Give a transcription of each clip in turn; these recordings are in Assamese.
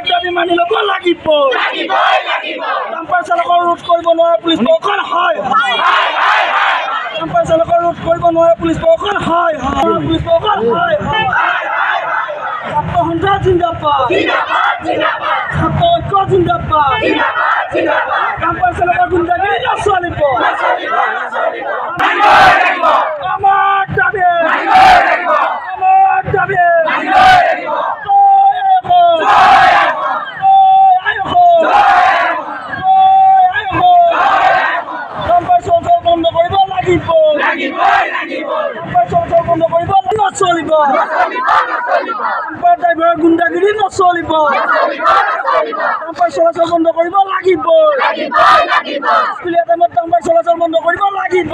আমাৰ দাবি মানি লব লাগিব ডাম্পাৰ চালকৰ ৰোধ কৰিব নোৱাৰা পুলিচ প্ৰশাসন হয় ডাম্পাৰ চালকৰ ৰোধ কৰিব নোৱাৰা পুলিচ প্ৰশাসন হয় পুলিচ প্ৰশাসন হয় ছাত্ৰ সন্থা জিন্দাবাদ ছাত্ৰ ঐক্য জিন্দাবাদ ডাম্পাৰ চালকৰ গুণ্ডাগিৰি নচলিব আমাৰ দাবি গুণ্ডাগিৰি নচলিব ডাম্পাৰ চলাচল বন্ধ কৰিব লাগিব স্কুলীয়া টাইমত ডাম্পাৰ চলাচল বন্ধ কৰিব লাগিব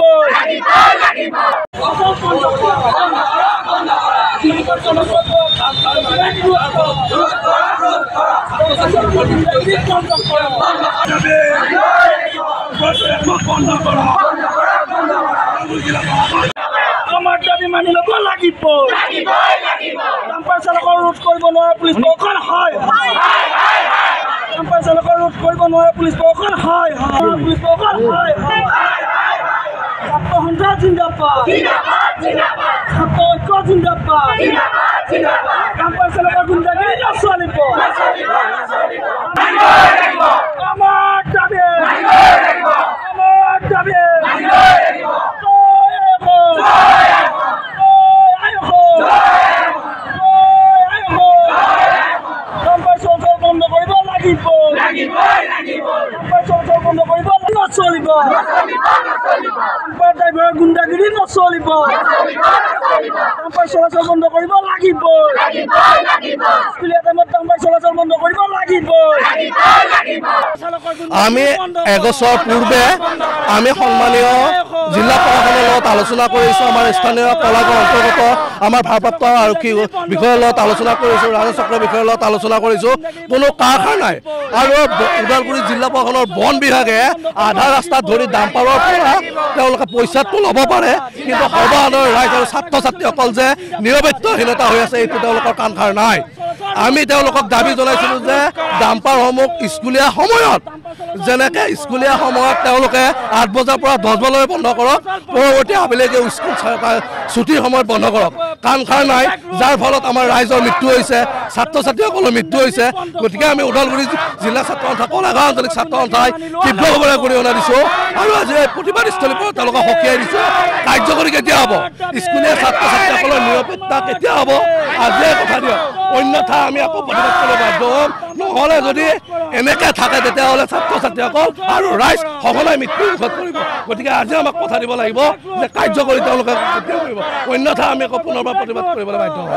আমাৰ দাবি মানি লব লাগিব ডাম্পাৰ চালকৰ ৰোধ কৰিব নোৱাৰা পুলিচ প্ৰশাসন হয় ডাম্পাৰ চালকৰ ৰোধ কৰিব নোৱাৰা পুলিচ প্ৰশাসন হয় পুলিচ প্ৰশাসন হয় ছাত্ৰ সন্থা জিন্দাবাদ ছাত্ৰ ঐক্য জিন্দাবাদ ডাম্পাৰ চালকৰ গুণ্ডাগিৰি নচলিব আমাৰ দাবি নচলিব ড্ৰাইভাৰ গুণ্ডাগিৰি নচলিব ডাম্পাৰ চলাচল বন্ধ কৰিব লাগিব স্কুলীয়া টাইমত ডাম্পাৰ চলাচল বন্ধ কৰিব লাগিব আমি এবছৰ পূৰ্বে আমি সন্মানীয় জিলা প্ৰশাসনৰ লগত আলোচনা কৰিছোঁ আমাৰ স্থানীয় কলাগৰ অন্তৰ্গত আমাৰ ভাৰপ্ৰাপ্ত আৰক্ষী বিষয়াৰ লগত আলোচনা কৰিছোঁ ৰাজহ চক্ৰৰ বিষয়াৰ লগত আলোচনা কৰিছোঁ কোনো কাৰখানা নাই আৰু ওদালগুৰি জিলা প্ৰশাসনৰ বন বিভাগে আধা ৰাস্তাত ধৰি ডাম্পাৰৰ পৰা তেওঁলোকে পইচাটো ল'ব পাৰে কিন্তু সৰ্বসাধাৰণ ৰাইজ আৰু ছাত্ৰ ছাত্ৰীসকল যে নিৰপেক্ষহীনতা হৈ আছে এইটো তেওঁলোকৰ কাণসাৰ নাই আমি তেওঁলোকক দাবী জনাইছিলোঁ যে ডাম্পাৰসমূহ স্কুলীয়া সময়ত যেনেকৈ স্কুলীয়া সময়ত তেওঁলোকে 8 বজাৰ পৰা 10 বজালৈ বন্ধ কৰক পৰৱৰ্তী আবেলিলৈকে স্কুল ছুটিৰ সময়ত বন্ধ কৰক কাণসাৰ নাই যাৰ ফলত আমাৰ ৰাইজৰ মৃত্যু হৈছে ছাত্ৰ ছাত্ৰীসকলৰ মৃত্যু হৈছে গতিকে আমি ওদালগুৰি জিলা ছাত্ৰ সন্থা কলাগাঁও আঞ্চলিক ছাত্ৰ সন্থাই তীব্ৰভাৱে গৰিহণা দিছোঁ আৰু আজি এই প্ৰতিবাদস্থলীৰ পৰা তেওঁলোকক সকীয়াই দিছোঁ কাৰ্যকৰী কেতিয়া হ'ব স্কুলীয়া ছাত্ৰ ছাত্ৰীসকলৰ নিৰপেক্ষতা কেতিয়া হ'ব আজিয়ে কথা দিয়ক অন্যথা আমি আকৌ প্ৰতিবাদ কৰিব বাধ্য হ'ম নহ'লে যদি এনেকৈ থাকে তেতিয়াহ'লে ছাত্ৰ ছাত্ৰীসকল আৰু ৰাইজ সঘনাই মৃত্যুৰ মুখত পৰিব গতিকে আজি আমাক কথা দিব লাগিব যে কাৰ্যকৰী তেওঁলোকে কেতিয়া কৰিব অন্যথা আমি আকৌ পুনৰবাৰ প্ৰতিবাদ কৰিবলৈ বাধ্য হ'ম।